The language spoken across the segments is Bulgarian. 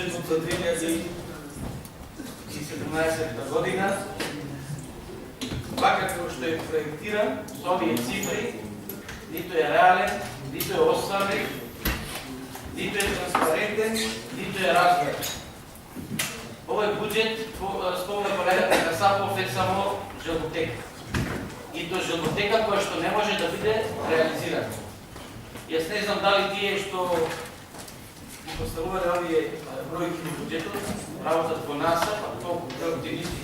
budžetот за 2017 година, това како што е проектиран со овие цифри, нито е реален, нито е остварен, нито е транспарентен, нито е размер. Овој буџет, спомна колегата Касапов, е само желботека. И то желботека која што не може да биде реализирана. Јас не знам дали тие што поставувале овие бројки на буџетот, работат по НАСА, па толку оптимисти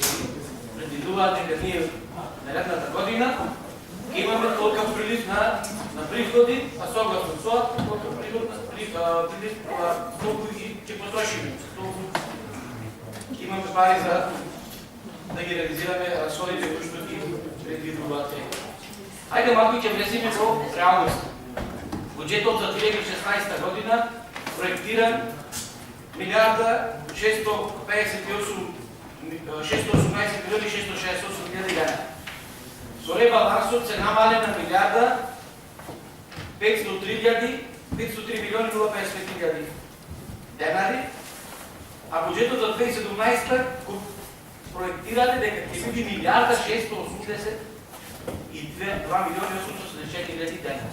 предвидуваат дека ние наредната година имаме толку прилив на приходи, а согласно тоа толку прилив толку ќе потрошиме. Имаме пари за да ги реализираме разходите кои што ги предвидуваат. Ајде малку ќе влеземе во реалност. Буџетот за 2016 година проектиран милиарда 618 милиони 668 хиляди лева. Со ребалансот се намале на милиарда 503 милиони 055 хиляди денари, а буџетот за 2017 проектирате дека ќе биде милиарда 682 милиони 874 хиляди денари.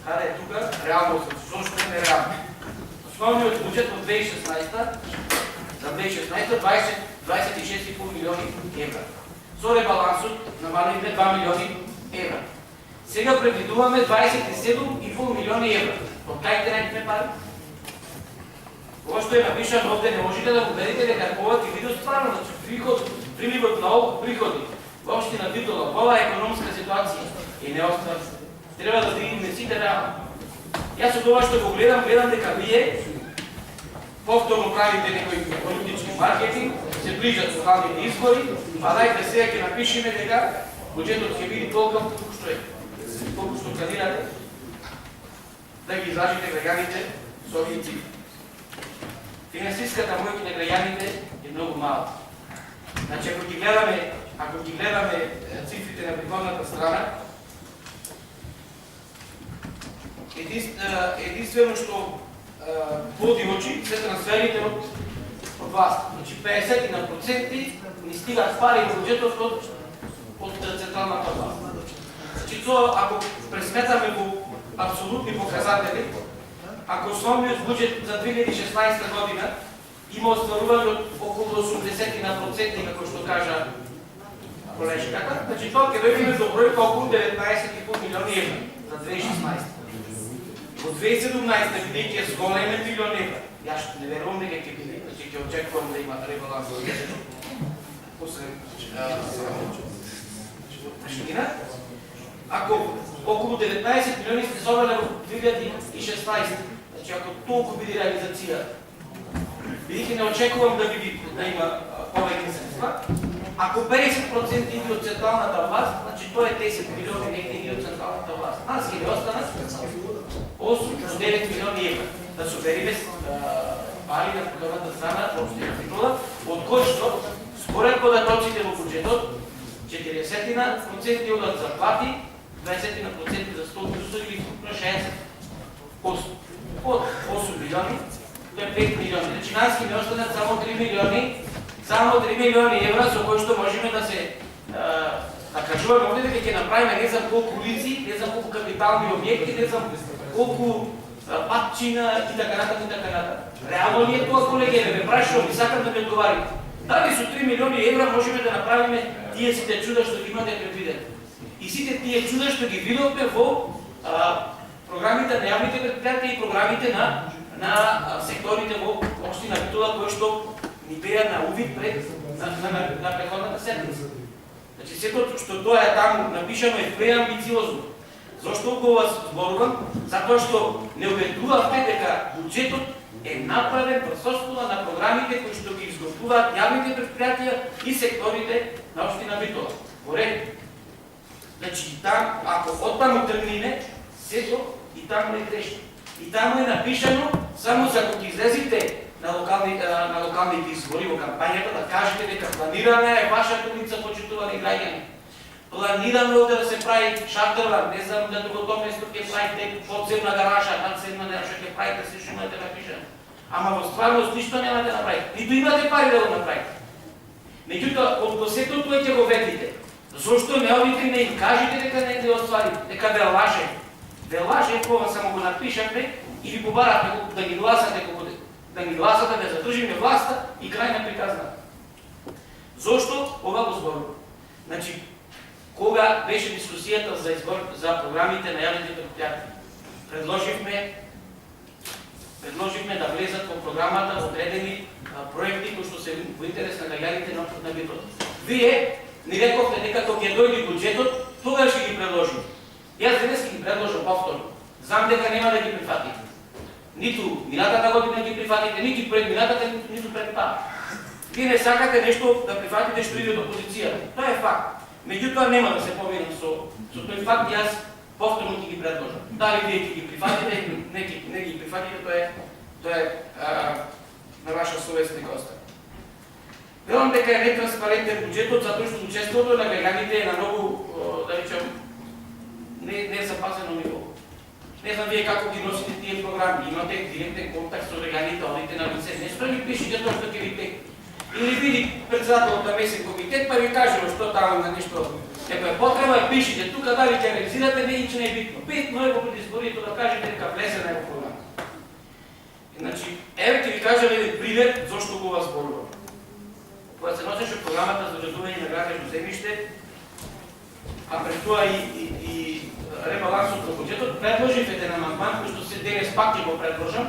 Каде е тука реалност, зошто е нереално? Основниот буџет од 2016 за 2016 26,5 милиони евра. Со ребалансот намалихме 2 милиони евра. Сега предвидуваме 27,5 милиони евра. Од кај тренахме пари? Ова што е напишано овде не можете да го видите дека ова ќе биде стварно, значи приливот на овој приходи во општина Битола, ова економска ситуација и не остава. Треба да видиме сите реално. Јас од ова што го гледам дека вие повторно правите некој политички маркетинг, се ближат локалните избори, а дајте сега ќе напишеме дека буџетот ќе биде толку што е. Колку што планирате да ги излажите граѓаните со овие цифри. Финансиската мојка на граѓаните е многу мала. Значи, ако ги гледаме цифрите на приходната страна, единствено што води очи се трансферите од власт. Значи 50% ни стигаат пари во буџетот од централната власт. Значи тоа, ако пресметаме во апсолутни показатели, ако основниот буџет за 2016 година има остварување од околу 80%, како што кажа колежката, значи тоа ќе дојдеме до бројка околу 19,5 милиони евра за 2016. Во 2017 бидејќи е зголеме милион евра, јас не верувам дека ќе биде, значи ќе очекувам да има ребаланс во буџетот. После пришмина, ако околу 19 милиони сте собрале во 2016, значи ако толку биде реализација, бидејќи не очекувам да има повеќе средства, ако 50% иде од централната власт, значи тоа е 10 милиони некои иде од централната власт. Аз ќе ни останат 8-9 милиони евра. Да собериме пари на приходната страна во општина Битола, од кој што според податоците во буџетот 40% одат за плати, 20% за стоки услуги или 60%. Од 8 милиони до 5 милиони. Значи нас ќе ни останат само 3 милиони евра со кои што можеме да се да кажуваме овде дека ќе направиме не знам колку улици, не знам колку капитални објекти, не знам колку патчина и така натаму. Реално ли е тоа, колеги? Ме прашувам и сакам да ме одговарите. Дали со 3 милиони евра можеме да направиме тие сите чуда што ги имате предвидени? И сите тие чуда што ги видовме во програмите на јавните предпријатија и програмите на секторите во општина Битола кои што ни беа на увид пред на претходната седмица. Значи сето што тоа е таму напишано е преамбициозно. Зошто го зборувам? Затоа што не убедувавте дека буџетот е направен врз основа на програмите кои што ги изготвуваат јавните предпријатија и секторите на општина Битола. Во ред. Значи там, ако оттаму тргнеме, сето и таму не греши. И таму е напишано само за ако ќе излезите на локалните избори во кампањата да кажете дека планирана е вашата улица, почитувани граѓани. Планирано овде да се прави шатърва, не знам на другото место ќе правите подземна гаража, надземна нешто ќе правите, се што имате напишано. ама во стварност ништо нема да направите. Ниту имате пари да го направите. Меѓутоа, од сето тоа ќе го ветите. Зошто не одите и не им кажете дека не ги остварите, дека ве лаже. Ве лаже кога само го напишате и ви побарате да ги гласате, да задржиме власта и крај на приказна. Зошто ова го зборува? Значи, кога беше дискусијата за избор за програмите на јавните предпријатија, предложивме да влезат во програмата одредени проекти кои што се во интерес на граѓаните на битот. Вие ни рековте дека кога ќе дојде буџетот, тогаш ќе ги предложим. Јас денес ќе ги предложам повторно. Знам дека нема да ги прифатите. Ниту минатата година ги прифатите, ниту пред минатата, ниту пред таа. Вие не сакате нешто да прифатите што иде од опозицијата. Тоа е факт. Меѓутоа нема да се поминам со тој факт, јас повторно ќе ги предложам. Дали вие ќе ги прифатите или не ги прифатите, тоа е на ваша совест нека остане. Верувам дека е нетранспарентен буџетот затоа што учеството на граѓаните е на многу, да речем, не е запазено ниво. Не знам вие како ги носите тие програми, имате директен контакт со граѓаните, одите на лице, не што ги пишете тоа што ќе ви текне. Или види председателот на месен комитет, па ви кажемо што таму на нешто некоја потреба, пишете тука дали ќе реализирате, не и че не е битно. Битно е во предизборието да кажете дека влезе на програма. Значи, еве ќе ви кажам еден пример зошто го зборувам. Кога се носеше програмата за уредување на градено земјиште, а пред тоа и ребалансот на буџетот, предложив еден амандман кој што се денес пак ќе го предложам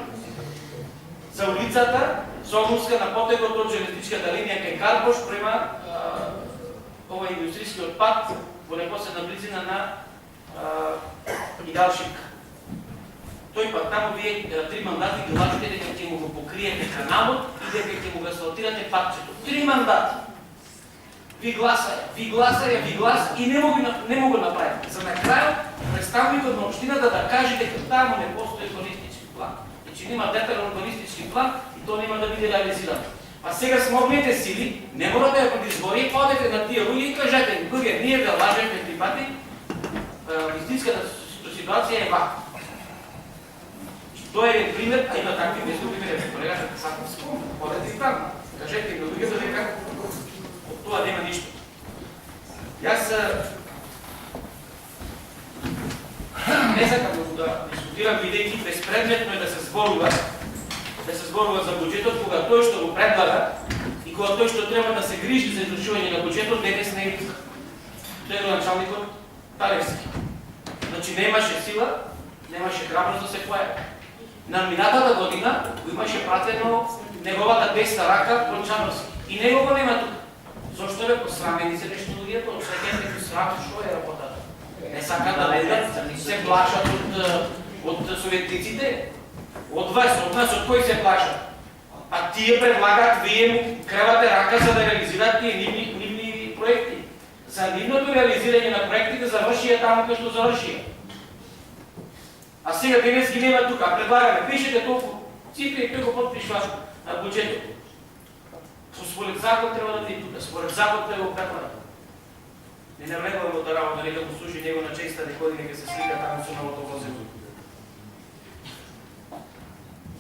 за улицата Согунска на потегот од железничката линија кај Карпош према овој индустријскиот пат во непосредна близина на Идалшик. Тој пат таму вие 3 мандати ги лажите дека ќе му го покриете каналот и дека ќе му го асфалтирате патчето. 3 мандати. Ви гласа и не могу направите. За на крајот представникот на општината да каже дека таму не постои урбанистички план. Значи нема детален урбанистички план и тоа нема да биде реализирано. А сега смогнете сили, не мора да ја предизбори, одете на тие луѓе и кажете, луѓе, ние да лажеме 3 пати, истинската ситуација е вака. Тоа е пример, а има такви место примери. Колегата Касаковски, одете и таму. Кажете на луѓето дека од тоа нема ништо. Јас не сакам да дискутирам бидејќи безпредметно е да се зборува за буџетот кога тој што го предлага и кога тој што треба да се грижи за извршување на буџетот денес не е тука. Тој е началникот Талевски. Значи немаше сила, немаше храброст да се појави. На минатата година го имаше пратено неговата десна рака Кончановски. И него го нема тука. Зошто бе посрамени се нешто луѓето? Секој некој срам што е работата. Не сакат да ледат, се плашат од советниците, од вас, од нас, од кој се плашат. А тие предлагат, вие му кревате рака за да реализират тие нивни проекти. За нивното реализирање на проектите завршија таму кај што завршија. А сега денес ги нема тука, предлагаме, пишете толку цифри и тој го подпишува буџетот. Според закон треба да ти тука, според закон треба го препарат. Не навлегувам во таа работа, нека го служи него на честа дека оди нека се слика таму со новото возило.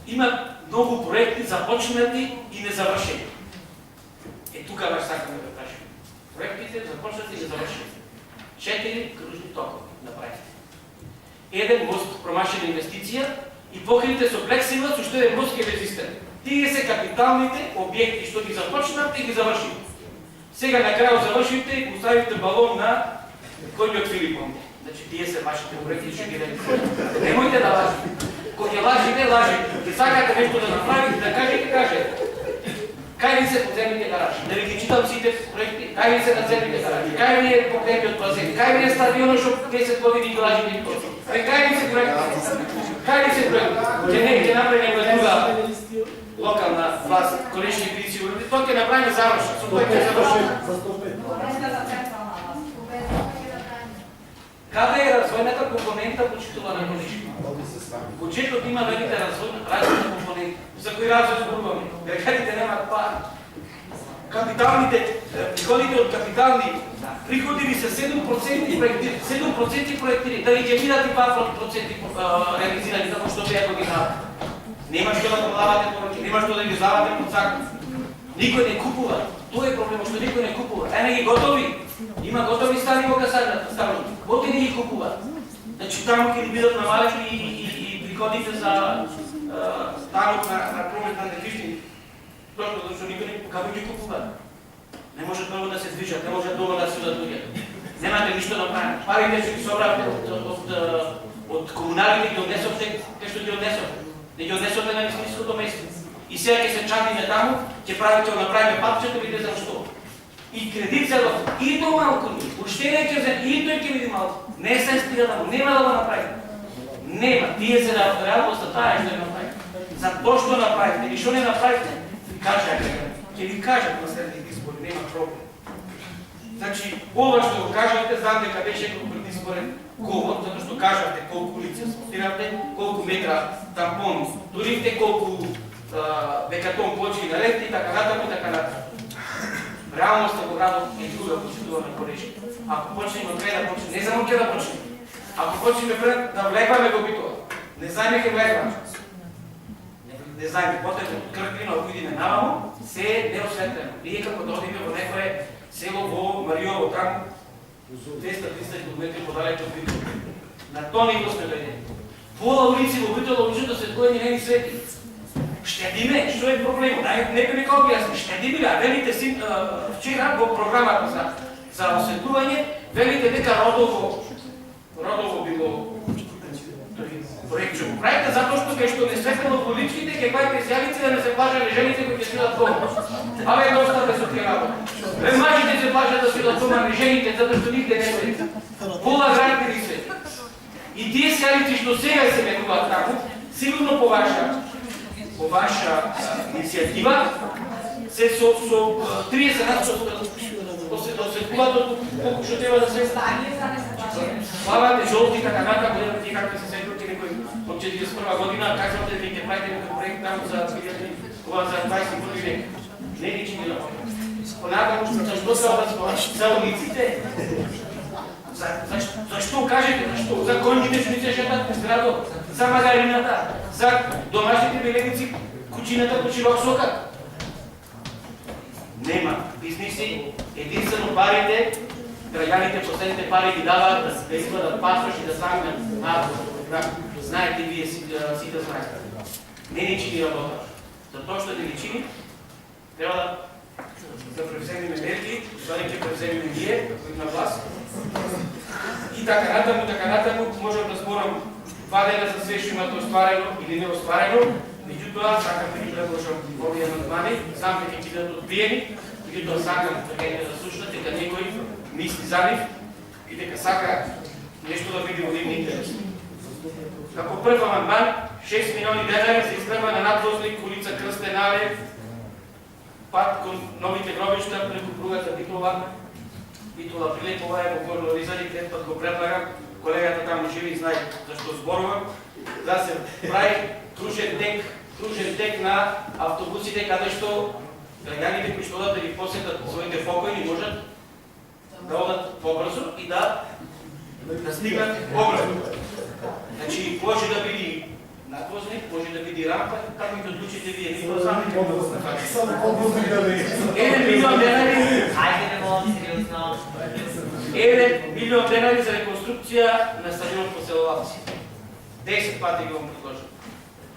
Има многу проекти започнати и незавршени. Е тука баш сакаме да кажем. Проектите започнати и незавршени. 4 кружни токови направите. Еден мост промашена инвестиција и покрите со плексигла со што еден мост е резистентен. Тие се капиталните објекти што ги започнавте и ги завршите. Сега на крајот завршите и поставите балон на Коњот Филипон. Значи тие се вашите проекти што ги реализирате. Немојте да лажите. Кога ќе лажите. Ќе сакате нешто да направите, да кажете. Кај ви се подземните гаражи? Да ви ги читам сите проекти. Кај ви се надземните гаражи? Кај ви е покрепиот базен? Кај ви е стадионот што 10 години ги лажите и тоа? Кај ви се проекти? Кај ви се проекти? Ќе направи некоја друга локална власт, конечни крици, тоа ќе направиме завршен. Со тој ќе завршим. Каде е развојната компонента почитува на конечни? Буџетот има велика развојна компонента. За кој развој зборуваме? Граѓаните немаат пари. Капиталните приходите од капитални приходи ви се 7% проектири. 7% проектири. Дали ќе бидат и 2% реализирани како што беа година? Нема што да продавате повеќе, нема што да ги издавате под закон. Никој не купува. Тоа е проблемот, што никој не купува. Ене ги готови. Има готови стани во касарната, ставни. Оти не ги купува. Значи таму ќе ни бидат намалени и приходите за станот на промет на недвижни. Точно зашто никој не како ги купува. Не може много да се движат, не може долу да се доаѓаат. Немате ништо да правите. Парите што ги собравте од комуналите ги однесовте, кај што ги однесовте. Не ги однесовте на вистинското место. И сега ќе се чатиме таму, ќе правите направиме патчето, видите за што. И кредит се дадов, и то малку ни, уште не ќе вземе, и тој ќе види малку. Не се стига да му, нема да го направи. Нема, тие се да реалноста таа е што ја направи. За тоа што направите, и што не направите, ќе ви кажат на следните избори, нема проблем. Значи, ова што го кажавте, знам дека беше предизборен говор, затоа што кажавте колку улици спортиравте, колку метра тампони, турите колку бекатон плочки на лепти и така натаму и така натаму. Реалноста во градот е друга, почитуваме Корешки. Ако почнеме од крај да почнеме, не само ќе да почнеме. Ако почнеме пред да влегваме во битова, не знаеме ќе влегваме. Не знаеме, потебно од Крквина, ако идеме наваму, се е неосветлено. Ние како да одиме во некое село во Мариово, таму 200-300 км подалеку од Битола. На тоа ниво сме дојдени. Пола улици во Битола уличното светлоење не ни свети. Штедиме, што е проблемот? Некој ми го објасни, штедиме, а велите си вчера во програмата за осветлување, велите дека родово било проект што го правите, затоа што кај што не светлено во уличките, ќе правите изјавици да не се плажат жените кои ќе свидат дома. Абе, доста да се тие работи. Мажите се плажат да свидат дома, не жените, затоа што нигде не свети. Пола град не свети. И тие сјавици што сега се метуваат таму, сигурно по ваша иницијатива, се со 30% осветлуваат од колку што треба да се плавате, жолти, така натаму, тие какви се светлувате некои од 41 година, кажувате дека ќе правите некој проект таму за 21 век. Не ни чини да помня. Понатаму, зашто треба да спораш? За улиците? Зашто кажете? Зашто? За конјите што ни се шетат по градот? За магарината? За домашните беленици, кучината по широк сокат? Нема. Бизниси, единствено парите, граѓаните последните пари ги даваат да извадат пасош и да сагнат малко. Знаете вие сите знаете. Не ни чини работа. За тоа што не ни чини, треба да превземеме мерки, што не ќе превземеме ние, на власт. И така натаму, можам да зборам 2 дена за све што имате остварено или не остварено. Меѓутоа, сакам да ги предложам овие амандмани, знам дека ќе бидат одбиени, меѓутоа сакам дека ќе да слушнат, дека некој мисли за нив и дека сака нешто да биде во нивни интерес. Како прв амандман, 6 милиони денари за изградба на надвозник улица Крстен Алев, пат кон новите гробишта преку пругата Битола Прилепова е во Горно Ризали, трет пат го предлагам, колегата таму живи и знае зашто зборувам, да се прави кружен тек на автобусите, каде што граѓаните кои што одат да ги посетат своите покојни можат да одат побрзо и да стигнат побрзо. Значи, може да биде надвозник, може да биде рампа, како и да одлучите вие, нито сами не го знаете. Само побрзник да не е. 1 милион денари. Ајде не мога сериозно. 1 милион денари за реконструкција на стадионот по село Лапци. 10 пати ги вам предложам.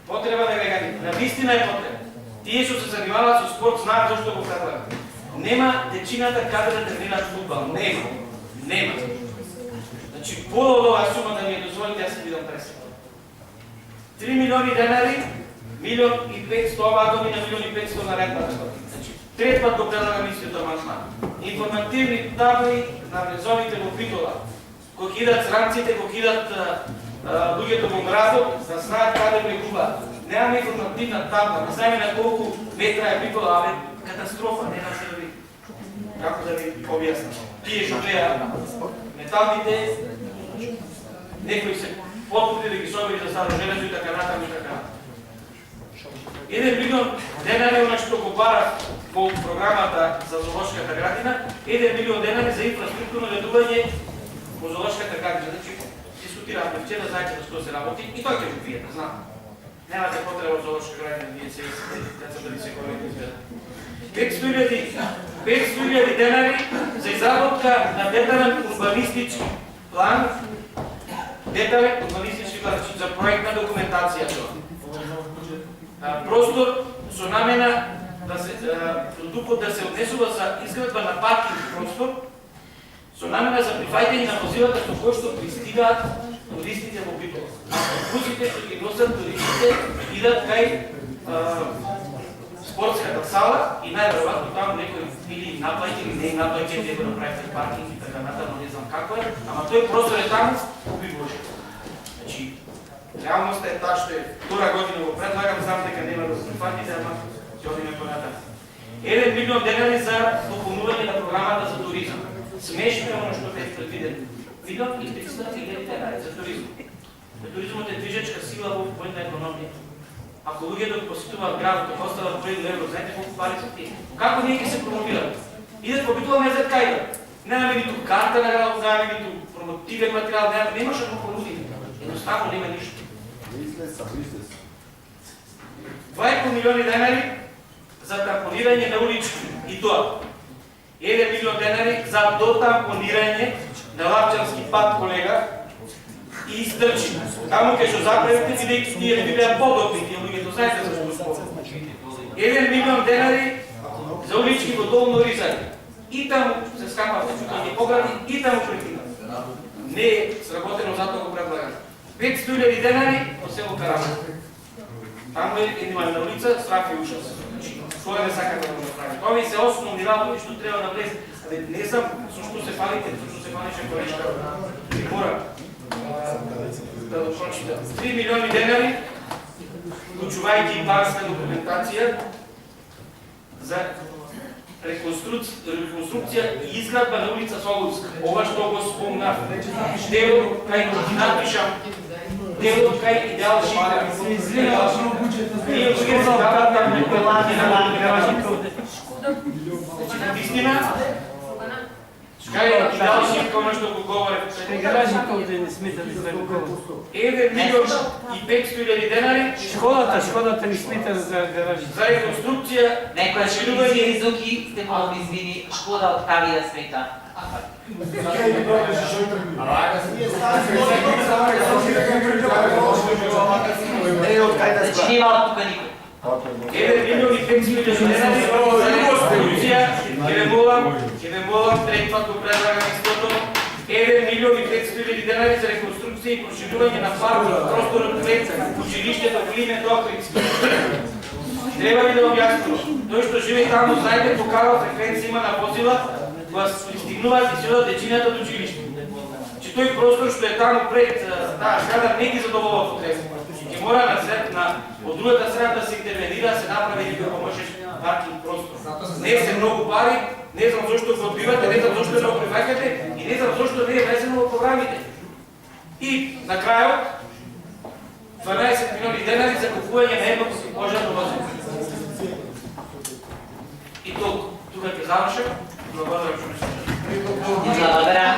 Потреба на граѓаните, на вистина е потреба. Тие што се занимаваат со спорт знаат зашто го предлагат. Нема дечината каде да тренираат фудбал, нема. Значи, пола од оваа сума да ми ја дозволите, јас ќе бидам пресекан. 3 милиони денари, 1.500.000, оваа година 1.500.000 наредбата. Значи, трет пат го предлагам истиот амандман. Информативни табли на влезовите во Битола, кои кидат сранците, кои кидат луѓето во градот, да знаат каде влегуваат. Немаме информативна табла, не знаеме на колку метра е Битола, абе катастрофа, не знам да ви како да ви објаснам. Тие што гледаат металните, некои се потрудили да ги собери за старо железо и така натаму и така натаму. 1 милион денари она што го бара по програмата за зоолошката градина, 1 милион денари за инфраструктурно редување по зоолошката градина. Значи, дискутиравме вчера, знаете за што се работи и тој ќе го пие, да знам. Немате потреба за още граѓани, ние се деца дали се корите изгледа. 500.000 денари за изработка на детален урбанистички план, за проектна документација. Простор со намена да се продукот да се однесува за изградба на паркинг простор со намена за прифаќање на возилата со кои што пристигаат туристите во Битола. Бусите што ги носат туристите идат кај спортската сала и најверојатно таму некој или наплаќа или не наплаќа да го направите паркинг и така натаму, не знам како е, ама тој простор е таму, би може. Значи, реалноста е таа што е втора година го предлагам, знам дека нема да се прифатите, ама ќе одиме понатаму. 1 милион денари за дополнување на програмата за туризам. Смешно е оно што е предвидено. 1.300.000 денари за туризм. Туризмот е движечка сила во војна економија. Ако луѓето посетуваат градот, ако остават по 1 евро, знаете колку пари се тие? Како ние ќе се промовираме? Идат по Битола, не знаат кај да. Немаме ниту карта на градот, немаме ниту промотивен материјал, немаше колку луѓе. Едноставно нема ништо. 2,5 милиони денари за тампонирање на улички и тоа. 1 милион денари за дотампонирање на Лапчански пат, колега, и издрчина. Таму кај што запревите, бидејќи тие не би беа подобни, тие луѓето знаете зашто спомнат. 1 милион денари за улички во Долно Ризари. И таму се скапат чутони погради, и таму претинат. Не е сработено, затоа го предлагам. 500.000 денари во село Караман. Таму е еднимална улица, страх и ушас. Тоа не сака да го направи. Тоа ми се основни работи што треба да влезе. Не знам со што се фалите, со што се фалише колешка. Не мора да го прочитам. 3 милиони денари, вклучувајќи и планска документација за реконструкција и изградба на улица Солунска. Ова што го спомнав. Делот кај напишам. Делот кај идеал Шипка. Истина? Кај идеал Шипка, оно што го говоре. 1 милион и 500.000 денари. Школата ни смета за гаражи. За реконструкција. Некоја што ги Ризуки сте молби извини, Шкода оттави да смета. Значи нема од тука никој. 1 милион и 500.000 денари за реконструкција. Ќе ве молам, трети пат го предлагам истото. 1 милион и 500.000 денари за реконструкција и проширување на паркинг просторот пред училиштето Климент Охридски. Треба ли да објаснувам? Тој што живее таму, знаете колкава фреквенција има на возила која стигнуваат и се одат дечињата до училиште. Че тој простор што е таму пред таа зграда не ги задоволува потребите. Ќе мора од другата страна да се интервенира, да се направи и како можеш паркинг простор. Не се многу пари, не знам зошто го одбивате, не знам зошто не го прифаќате и не знам зошто не е влезено во програмите. И на крајот 12 милиони денари за купување на едно пожарно возило. И толку. Тука ќе завршам. Благодарам што ме слушате. Благодарам.